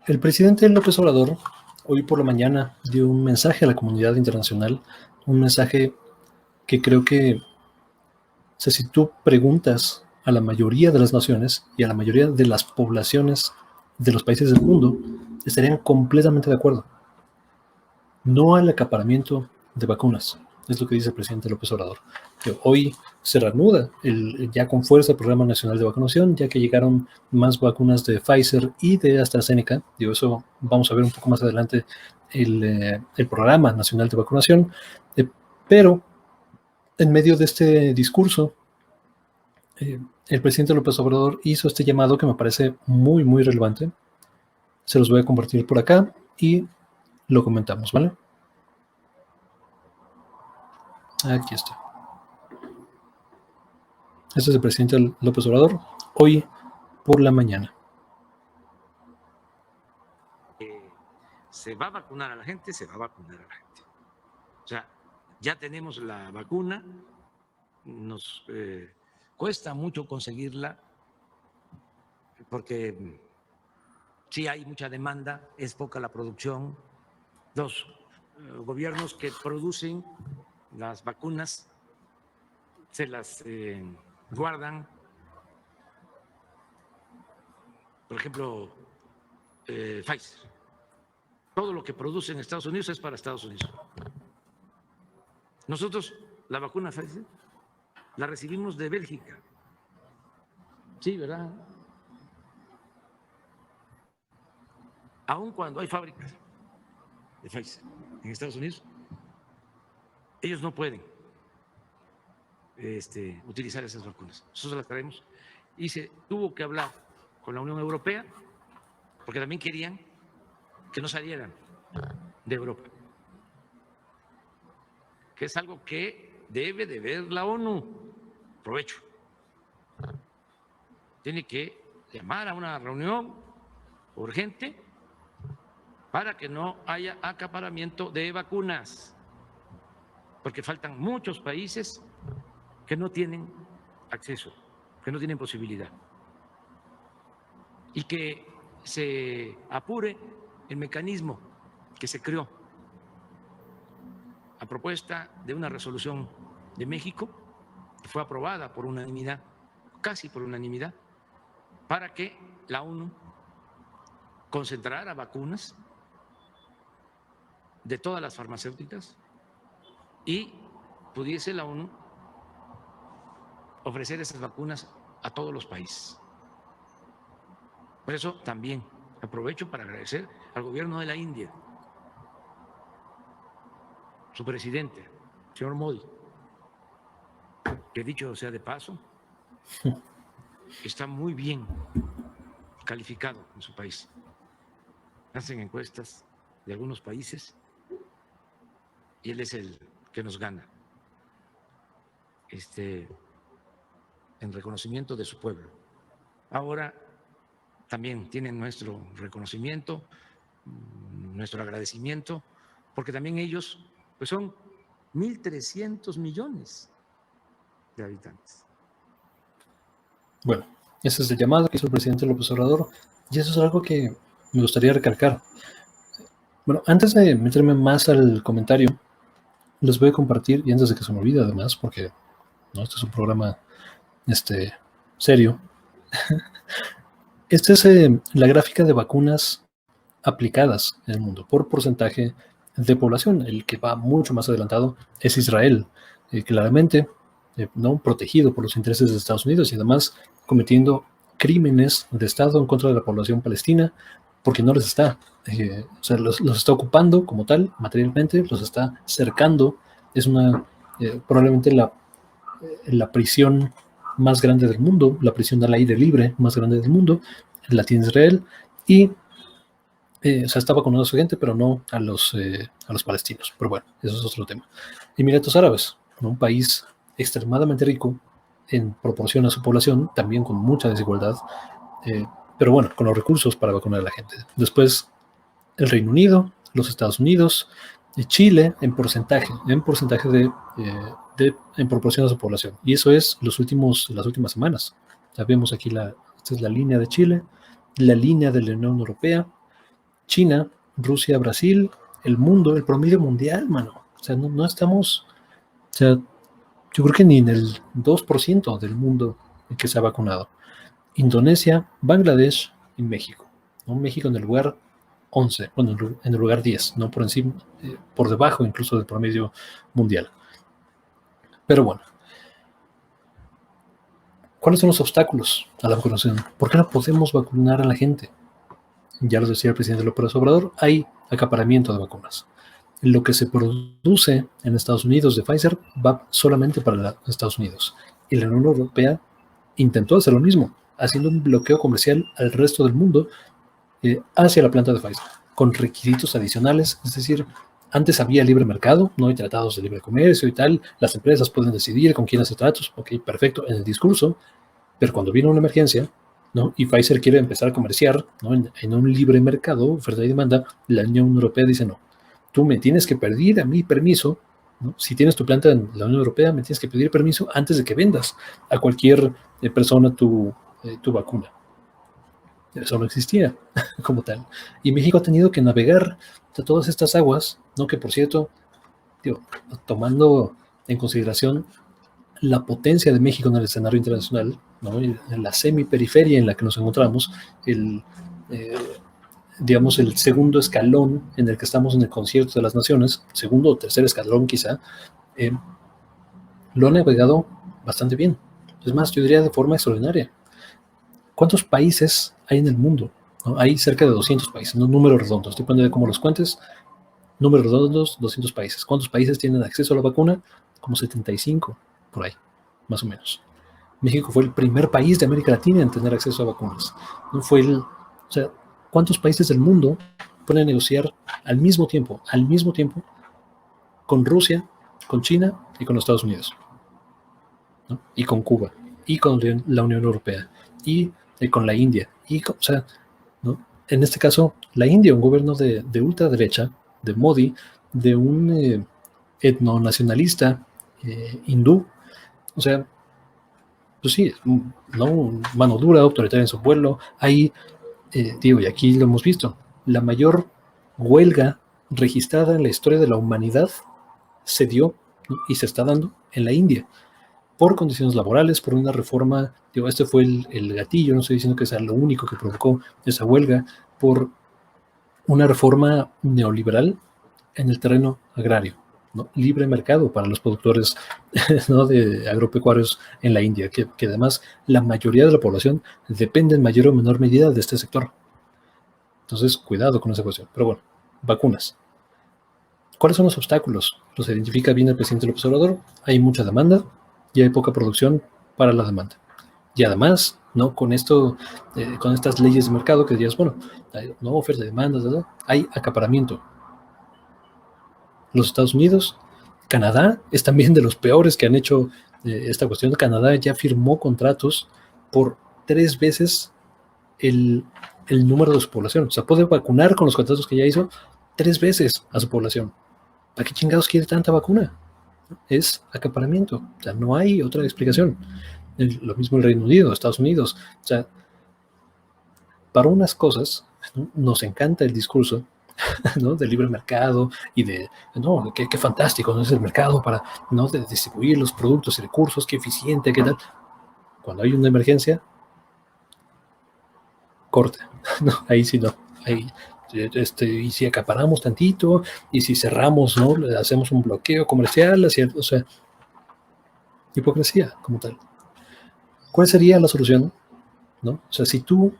El presidente López Obrador hoy por la mañana dio un mensaje a la comunidad internacional, un mensaje que creo que, o sea, si tú preguntas a la mayoría de las naciones y a la mayoría de las poblaciones de los países del mundo, estarían completamente de acuerdo. No al acaparamiento de vacunas, es lo que dice el presidente López Obrador. Que hoy se reanuda ya con fuerza el Programa Nacional de Vacunación, ya que llegaron más vacunas de Pfizer y de AstraZeneca. Digo, eso vamos a ver un poco más adelante el Programa Nacional de Vacunación. Pero en medio de este discurso, el presidente López Obrador hizo este llamado que me parece muy, muy relevante. Se los voy a compartir por acá y lo comentamos, ¿vale? Aquí está. Este es el presidente López Obrador, hoy por la mañana. Se va a vacunar a la gente, se va a vacunar a la gente. O sea, ya tenemos la vacuna, nos cuesta mucho conseguirla porque sí hay mucha demanda, es poca la producción. Los gobiernos que producen las vacunas se las guardan. Por ejemplo, Pfizer. Todo lo que produce en Estados Unidos es para Estados Unidos. Nosotros, la vacuna Pfizer, la recibimos de Bélgica. Sí, ¿verdad? Aun cuando hay fábricas de Pfizer en Estados Unidos, ellos no pueden utilizar esas vacunas. Nosotros las traemos y se tuvo que hablar con la Unión Europea porque también querían que no salieran de Europa, que es algo que debe de ver la ONU. Provecho. Tiene que llamar a una reunión urgente para que no haya acaparamiento de vacunas, porque faltan muchos países que no tienen acceso, que no tienen posibilidad, y que se apure el mecanismo que se creó a propuesta de una resolución de México, que fue aprobada por unanimidad, casi por unanimidad, para que la ONU concentrara vacunas de todas las farmacéuticas y pudiese la ONU ofrecer esas vacunas a todos los países. Por eso también aprovecho para agradecer al gobierno de la India, su presidente, señor Modi, que dicho sea de paso, está muy bien calificado en su país. Hacen encuestas de algunos países y él es el que nos gana en reconocimiento de su pueblo. Ahora también tienen nuestro reconocimiento, nuestro agradecimiento, porque también ellos pues son 1.300 millones de habitantes. Bueno, ese es el llamado que hizo el presidente López Obrador y eso es algo que me gustaría recalcar. Bueno, antes de meterme más al comentario, les voy a compartir, y antes de que se me olvide además, porque no, este es un programa serio. Esta es la gráfica de vacunas aplicadas en el mundo por porcentaje de población. El que va mucho más adelantado es Israel, claramente no protegido por los intereses de Estados Unidos y además cometiendo crímenes de Estado en contra de la población palestina porque no les está, o sea, los está ocupando como tal, materialmente, los está cercando. Es probablemente la prisión más grande del mundo, la prisión al aire libre más grande del mundo, la tiene Israel, y o sea, está vacunando a su gente, pero no a los palestinos. Pero bueno, eso es otro tema. Emiratos Árabes, un país extremadamente rico en proporción a su población, también con mucha desigualdad, pero bueno, con los recursos para vacunar a la gente. Después, el Reino Unido, los Estados Unidos, Chile en porcentaje en proporción a su población. Y eso es las últimas semanas. Ya vemos aquí esta es la línea de Chile, la línea de la Unión Europea, China, Rusia, Brasil, el mundo, el promedio mundial, mano. O sea, no estamos, o sea, yo creo que ni en el 2% del mundo que se ha vacunado. Indonesia, Bangladesh y México. ¿No? México en el lugar 11, bueno, en el lugar 10, no por encima, por debajo incluso del promedio mundial. Pero bueno, ¿cuáles son los obstáculos a la vacunación? ¿Por qué no podemos vacunar a la gente? Ya lo decía el presidente López Obrador, hay acaparamiento de vacunas. Lo que se produce en Estados Unidos de Pfizer va solamente para Estados Unidos. Y la Unión Europea intentó hacer lo mismo, haciendo un bloqueo comercial al resto del mundo hacia la planta de Pfizer, con requisitos adicionales, es decir, antes había libre mercado, no hay tratados de libre comercio y tal, las empresas pueden decidir con quién hacer tratos, ok, perfecto, en el discurso, pero cuando viene una emergencia, ¿no? Y Pfizer quiere empezar a comerciar, ¿no? en un libre mercado, oferta y demanda, la Unión Europea dice no, tú me tienes que pedir a mí permiso, ¿no? Si tienes tu planta en la Unión Europea, me tienes que pedir permiso antes de que vendas a cualquier persona tu vacuna. Eso no existía como tal. Y México ha tenido que navegar de todas estas aguas, ¿no? Que por cierto, digo, tomando en consideración la potencia de México en el escenario internacional, ¿no? En la semiperiferia en la que nos encontramos, digamos, el segundo escalón en el que estamos en el concierto de las naciones, segundo o tercer escalón quizá, lo ha navegado bastante bien. Es más, yo diría de forma extraordinaria. ¿Cuántos países hay en el mundo? ¿No? Hay cerca de 200 países, no números redondos, depende de cómo los cuentes. Números redondos, 200 países. ¿Cuántos países tienen acceso a la vacuna? Como 75, por ahí, más o menos. México fue el primer país de América Latina en tener acceso a vacunas. No fue o sea, ¿cuántos países del mundo pueden negociar al mismo tiempo, con Rusia, con China y con los Estados Unidos? ¿No? Y con Cuba, y con la Unión Europea, y con la India, o sea, ¿no? En este caso, la India, un gobierno de ultraderecha, de Modi, de un etnonacionalista hindú, o sea, pues sí, ¿no? Mano dura, autoritaria en su pueblo. Hay, digo, y aquí lo hemos visto, la mayor huelga registrada en la historia de la humanidad se dio, ¿no? Y se está dando en la India, por condiciones laborales, por una reforma, digo, este fue el gatillo, no estoy diciendo que sea lo único que provocó esa huelga, por una reforma neoliberal en el terreno agrario, ¿no? Libre mercado para los productores, ¿no? de agropecuarios en la India, que además la mayoría de la población depende en mayor o menor medida de este sector. Entonces, cuidado con esa cuestión. Pero bueno, vacunas. ¿Cuáles son los obstáculos? Los identifica bien el presidente López Obrador. Hay mucha demanda y hay poca producción para la demanda. Y además, ¿no? Con esto, con estas leyes de mercado que dirías, bueno, no oferta de demanda, ¿no? Hay acaparamiento. Los Estados Unidos, Canadá es también de los peores que han hecho esta cuestión. Canadá ya firmó contratos por 3 veces el número de su población. O sea, puede vacunar con los contratos que ya hizo 3 veces a su población. ¿Para qué chingados quiere tanta vacuna? Es acaparamiento. O sea, no hay otra explicación. Lo mismo el Reino Unido, Estados Unidos. O sea, para unas cosas, ¿no? Nos encanta el discurso, ¿no? Del libre mercado y de, no, qué fantástico, ¿no? Es el mercado para, ¿no? de distribuir los productos y recursos, qué eficiente, qué tal. Cuando hay una emergencia, corta, ¿no? Ahí sí no. Ahí, y si acaparamos tantito, y si cerramos, ¿no? Hacemos un bloqueo comercial, ¿cierto? O sea, hipocresía como tal. ¿Cuál sería la solución? ¿No? O sea, si tú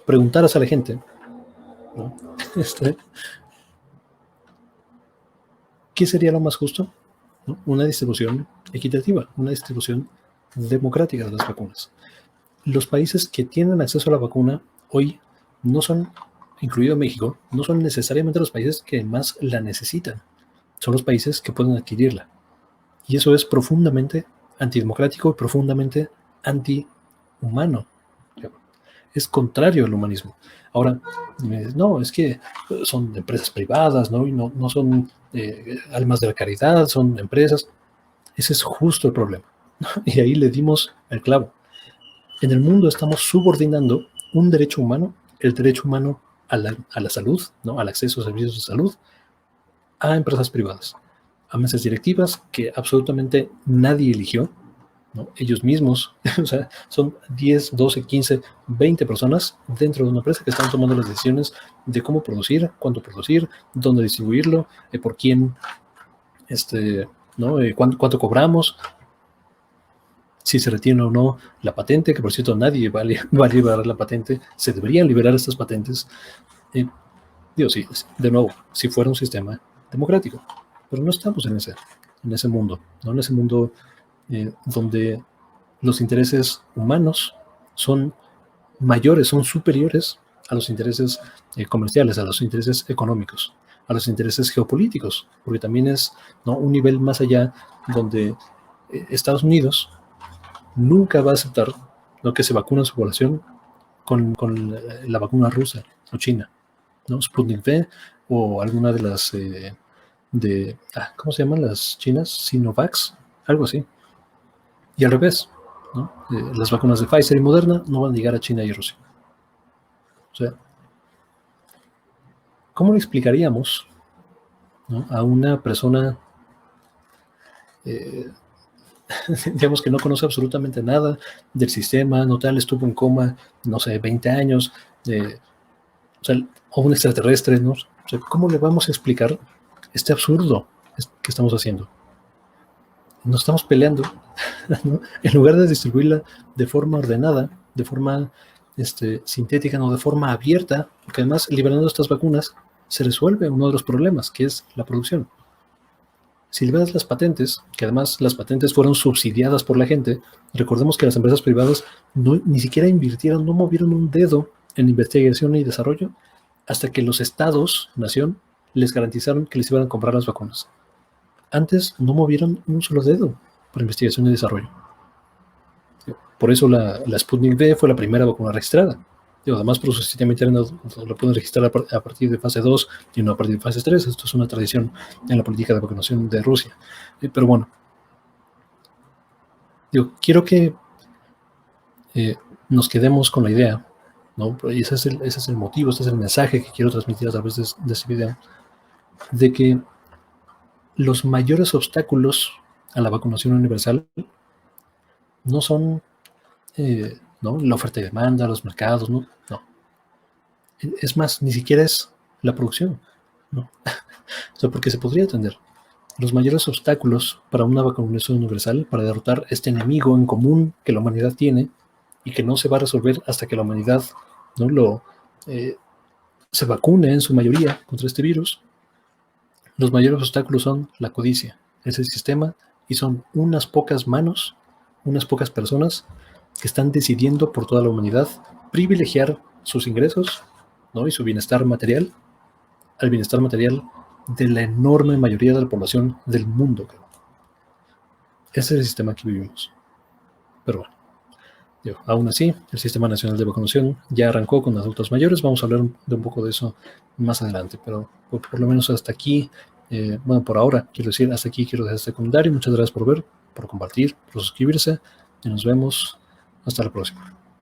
preguntaras a la gente, ¿no? ¿Qué sería lo más justo? ¿No? Una distribución equitativa, una distribución democrática de las vacunas. Los países que tienen acceso a la vacuna hoy no son, incluido México, no son necesariamente los países que más la necesitan. Son los países que pueden adquirirla. Y eso es profundamente antidemocrático y profundamente antihumano. Es contrario al humanismo. Ahora, no, es que son empresas privadas, ¿no? Y no son almas de la caridad, son empresas. Ese es justo el problema, ¿no? Y ahí le dimos el clavo. En el mundo estamos subordinando un derecho humano, el derecho humano a la salud, ¿no? Al acceso a servicios de salud, a empresas privadas, a mesas directivas que absolutamente nadie eligió, ¿no? Ellos mismos, o sea, son 10, 12, 15, 20 personas dentro de una empresa que están tomando las decisiones de cómo producir, cuánto producir, dónde distribuirlo, por quién, ¿no? Cuánto cobramos, si se retiene o no la patente, que por cierto nadie va a liberar la patente, se deberían liberar estas patentes. Digo, sí, de nuevo, si fuera un sistema democrático, pero no estamos en ese mundo, ¿no? En ese mundo donde los intereses humanos son mayores, son superiores a los intereses comerciales, a los intereses económicos, a los intereses geopolíticos, porque también es, ¿no?, un nivel más allá donde Estados Unidos nunca va a aceptar, ¿no?, que se vacune a su población con la vacuna rusa o china, ¿no? Sputnik V o alguna de las ¿cómo se llaman las chinas? Sinovacs, algo así. Y al revés, ¿no? Las vacunas de Pfizer y Moderna no van a llegar a China y Rusia. O sea, ¿cómo le explicaríamos, ¿no?, a una persona, digamos, que no conoce absolutamente nada del sistema, no tal, estuvo en coma, no sé, 20 años, o sea, o un extraterrestre, ¿no? O sea, ¿cómo le vamos a explicar este absurdo que estamos haciendo? Nos estamos peleando, ¿no? En lugar de distribuirla de forma ordenada, de forma sintética, no de forma abierta, porque además liberando estas vacunas se resuelve uno de los problemas, que es la producción. Si liberas las patentes, que además las patentes fueron subsidiadas por la gente, recordemos que las empresas privadas ni siquiera invirtieron, no movieron un dedo en investigación y desarrollo hasta que los estados, nación, les garantizaron que les iban a comprar las vacunas. Antes no movieron un solo dedo para investigación y desarrollo. Por eso la Sputnik V fue la primera vacuna registrada. Además, por su sistema interno lo pueden registrar a partir de fase 2 y no a partir de fase 3. Esto es una tradición en la política de vacunación de Rusia. Pero bueno, quiero que nos quedemos con la idea, ¿no? Y ese es el motivo, ese es el mensaje que quiero transmitir a través de este video, de que los mayores obstáculos a la vacunación universal no son ¿no?, la oferta y demanda, los mercados, no. Es más, ni siquiera es la producción, ¿no? O sea, porque se podría atender. Los mayores obstáculos para una vacunación universal, para derrotar este enemigo en común que la humanidad tiene y que no se va a resolver hasta que la humanidad, ¿no?, se vacune en su mayoría contra este virus, los mayores obstáculos son la codicia, es el sistema, y son unas pocas manos, unas pocas personas que están decidiendo por toda la humanidad privilegiar sus ingresos, ¿no?, y su bienestar material al bienestar material de la enorme mayoría de la población del mundo. Ese es el sistema que vivimos. Pero bueno, aún así, el Sistema Nacional de Vacunación ya arrancó con adultos mayores. Vamos a hablar de un poco de eso más adelante, pero por lo menos hasta aquí, bueno, por ahora, quiero decir, hasta aquí quiero dejar este comentario. Muchas gracias por ver, por compartir, por suscribirse, y nos vemos hasta la próxima.